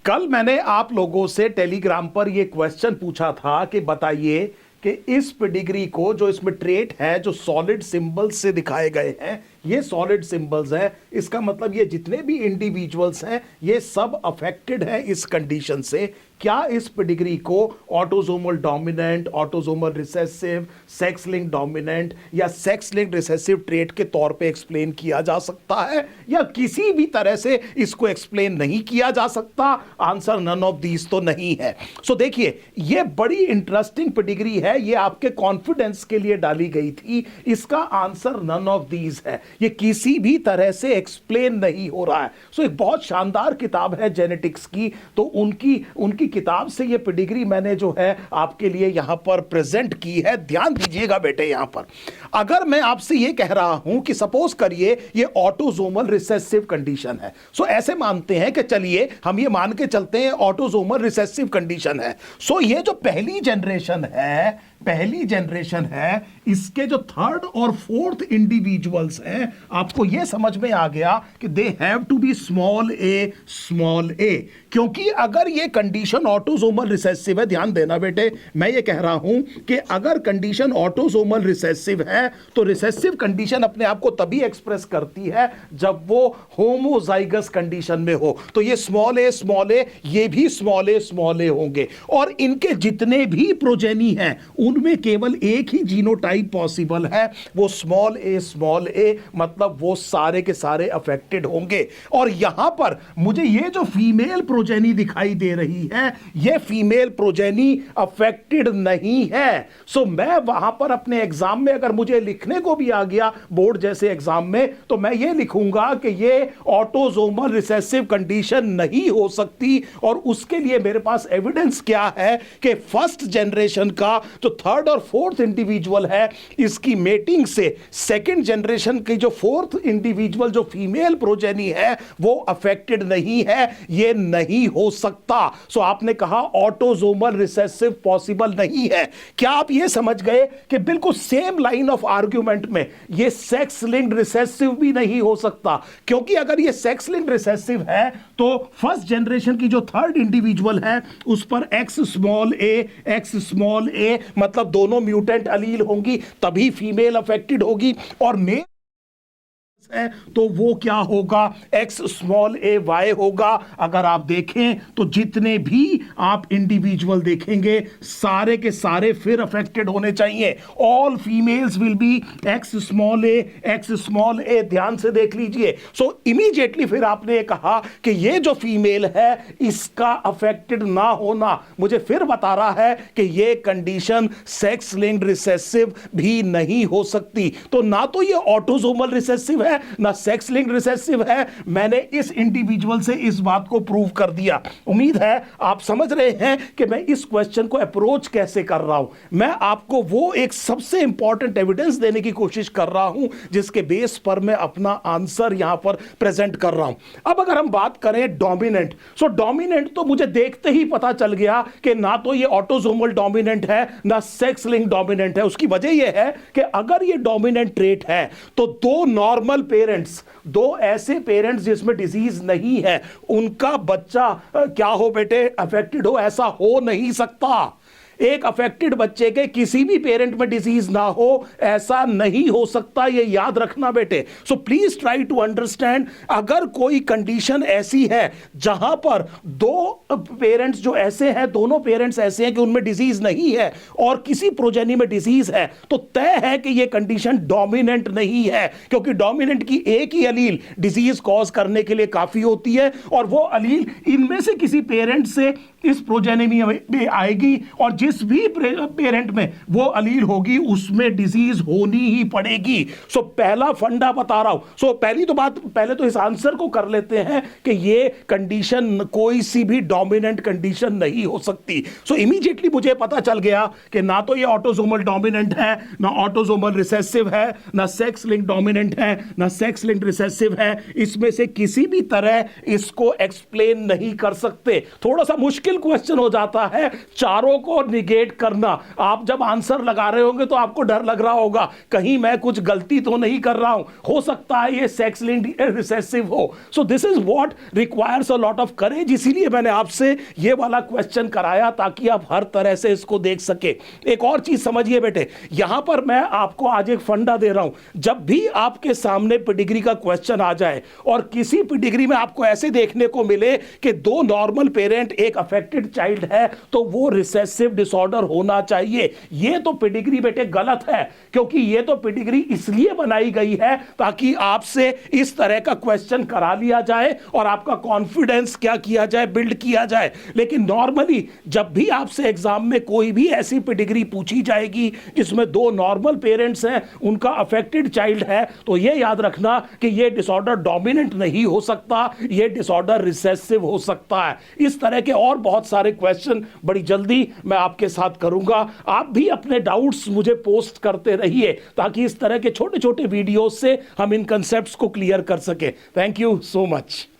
कल मैंने आप लोगों से टेलीग्राम पर यह क्वेश्चन पूछा था कि बताइए कि इस पेडिग्री को, जो इसमें ट्रेट है, जो सॉलिड सिंबल्स से दिखाए गए हैं, ये सॉलिड सिंबल्स हैं, इसका मतलब ये जितने भी इंडिविजुअल्स हैं ये सब अफेक्टेड हैं इस कंडीशन से। क्या इस पेडिग्री को autosomal dominant, autosomal recessive, sex link dominant या सेक्स लिंक रिसेसिव ट्रेट के तौर पे एक्सप्लेन किया जा सकता है या किसी भी तरह से इसको एक्सप्लेन नहीं किया जा सकता? आंसर नन ऑफ दीज तो नहीं है। सो देखिए, ये बड़ी इंटरेस्टिंग पेडिग्री है, ये आपके कॉन्फिडेंस के लिए डाली गई थी। इसका आंसर नन ऑफ दीज है, ये किसी भी तरह से एक्सप्लेन नहीं हो रहा है। सो एक बहुत शानदार किताब है जेनेटिक्स की, तो उनकी किताब से ये पेडिग्री मैंने जो है आपके लिए यहां पर प्रेजेंट की है। ध्यान दीजिएगा बेटे, यहां पर अगर मैं आपसे ये कह रहा हूं कि सपोज करिए ये ऑटोसोमल रिसेसिव कंडीशन है, सो ऐसे मानते हैं कि चलिए हम ये मान के चलते हैं ऑटोसोमल रिसेसिव कंडीशन है। सो ये जो पहली जनरेशन है, इसके जो थर्ड और फोर्थ इंडिविजुअल्स हैं, आपको यह समझ में आ गया कि they have to be small a, क्योंकि अगर यह कंडीशन ऑटोसोमल रिसेसिव है, ध्यान देना बेटे, मैं ये कह रहा हूं कि अगर कंडीशन ऑटोसोमल रिसेसिव है तो रिसेसिव कंडीशन अपने आप को तभी एक्सप्रेस करती है जब वो होमोजाइगस कंडीशन में हो। तो ये स्मॉल ए ये भी स्मॉल ए होंगे, और इनके जितने भी प्रोजेनी हैं उनमें केवल एक ही जीनोटाइप पॉसिबल है, वो स्मॉल ए, मतलब वो सारे के सारे अफेक्टेड होंगे। और यहां पर मुझे ये जो फीमेल प्रोजेनी दिखाई दे रही है, ये फीमेल प्रोजेनी अफेक्टेड नहीं है। सो मैं वहां पर अपने एग्जाम में अगर मुझे लिखने को भी आ गया बोर्ड जैसे एग्जाम में, तो मैं ये लिखूंगा कि ये ऑटोसोमल रिसेसिव कंडीशन नहीं हो सकती। और उसके लिए मेरे पास एविडेंस क्या है कि फर्स्ट जनरेशन का जो थर्ड और फोर्थ इंडिविजुअल है, इसकी मेटिंग से सेकंड जनरेशन की जो फोर्थ इंडिविजुअल जो फीमेल प्रोजेनी है वो अफेक्टेड नहीं है, ये नहीं हो सकता। सो आपने कहा ऑटोसोमल रिसेसिव पॉसिबल नहीं है। क्या आप ये समझ गए कि बिल्कुल सेम लाइन ऑफ आर्ग्यूमेंट में ये सेक्स लिंक्ड रिसेसिव भी नहीं हो सकता? क्योंकि अगर ये सेक्स लिंक्ड रिसेसिव है तो फर्स्ट जनरेशन की जो थर्ड इंडिविजुअल है उस पर एक्स स्मॉल ए मतलब दोनों म्यूटेंट अलील होंगी, तभी फीमेल अफेक्टेड होगी। और मेल है तो वो क्या होगा, एक्स स्मॉल ए वाई होगा। अगर आप देखें तो जितने भी आप इंडिविजुअल देखेंगे सारे के सारे फिर अफेक्टेड होने चाहिए। All females will be x small a, ध्यान से देख लीजिए। सो इमीडिएटली फिर आपने कहा कि ये जो फीमेल है इसका अफेक्टेड ना होना मुझे फिर बता रहा है कि ये कंडीशन सेक्स लिंक्ड रिसेसिव भी नहीं हो सकती। तो ना तो ये ऑटोसोमल रिसेसिव है ना सेक्स लिंक रिसेसिव है। मैंने इस इंडिविजुअल से इस बात को प्रूव कर दिया। उम्मीद है आप समझ रहे हैं कि मैं इस क्वेश्चन को अप्रोच कैसे कर रहा हूं। मैं आपको वो एक सबसे इंपॉर्टेंट एविडेंस देने की कोशिश कर रहा हूं जिसके बेस पर मैं अपना आंसर यहां पर प्रेजेंट कर रहा हूं। अब अगर हम बात करें डोमिनेंट, सो डोमिनेंट तो मुझे देखते ही पता चल गया कि ना तो ये ऑटोसोमल डोमिनेंट है ना सेक्स लिंक डोमिनेंट है। उसकी वजह यह है कि अगर ये डोमिनेंट ट्रेट है तो दो नॉर्मल पेरेंट्स, दो ऐसे पेरेंट्स जिसमें डिजीज नहीं है, उनका बच्चा क्या हो बेटे, अफेक्टेड हो, ऐसा हो नहीं सकता। एक अफेक्टेड बच्चे के किसी भी पेरेंट में डिजीज ना हो, ऐसा नहीं हो सकता, ये याद रखना बेटे। So please try to understand, अगर कोई कंडीशन ऐसी है जहां पर दो पेरेंट्स जो ऐसे हैं, दोनों पेरेंट्स ऐसे हैं कि उनमें डिजीज नहीं है और किसी प्रोजेनी में डिजीज है, तो तय है कि यह कंडीशन डोमिनेंट नहीं है, क्योंकि डोमिनेंट की एक ही अलील डिजीज कॉज करने के लिए काफी होती है और वो अलील इनमें से किसी पेरेंट से इस प्रोजेनी में आएगी और जिस भी पेरेंट में वो अलील होगी उसमें डिजीज होनी ही पड़ेगी। सो पहला फंडा बता रहा हूं। सो पहली तो बात, पहले तो इस आंसर को कर लेते हैं कि ये कंडीशन कोई सी भी डोमिनेंट कंडीशन नहीं हो सकती। सो इमीडिएटली मुझे पता चल गया कि ना तो ये ऑटोसोमल डोमिनेंट है, ना ऑटोसोमल रिसेसिव है, ना सेक्स लिंक डोमिनेंट है, ना सेक्स लिंक रिसेसिव है। इसमें से किसी भी तरह इसको एक्सप्लेन नहीं कर सकते। थोड़ा सा मुश्किल मुश्किल क्वेश्चन हो जाता है चारों को निगेट करना। आप जब आंसर लगा रहे होंगे तो आपको डर लग रहा होगा कहीं मैं कुछ गलती तो नहीं कर रहा हूं, हो सकता है ये सेक्स लिंक्ड रिसेसिव हो। So this is what requires a lot of courage. इसीलिए मैंने आपसे ये वाला क्वेश्चन कराया ताकि आप हर तरह से इसको देख सके। एक और चीज समझिए बेटे, यहां पर मैं आपको आज एक फंडा दे रहा हूं। जब भी आपके सामने पेडिग्री का क्वेश्चन आ जाए और किसी पेडिग्री में आपको ऐसे देखने को मिले कि दो नॉर्मल पेरेंट एक अफेक्टेड चाइल्ड है, तो वो रिसेसिव डिसऑर्डर होना चाहिए। ये तो पेडिग्री बेटे गलत है, क्योंकि ये तो पेडिग्री इसलिए बनाई गई है ताकि आपसे इस तरह का क्वेश्चन करा लिया जाए और आपका कॉन्फिडेंस क्या किया जाए, बिल्ड किया जाए। लेकिन नॉर्मली जब भी आपसे एग्जाम में कोई भी ऐसी पेडिग्री पूछी जाएगी जिसमें दो नॉर्मल पेरेंट्स हैं, उनका अफेक्टेड चाइल्ड है, तो यह याद रखना कि यह डिसऑर्डर डोमिनेंट नहीं हो सकता, यह डिसऑर्डर रिसेसिव हो सकता है। इस तरह के और बहुत सारे क्वेश्चन बड़ी जल्दी मैं आपके साथ करूंगा। आप भी अपने डाउट्स मुझे पोस्ट करते रहिए ताकि इस तरह के छोटे छोटे वीडियोस से हम इन कंसेप्ट्स को क्लियर कर सके। Thank you so much.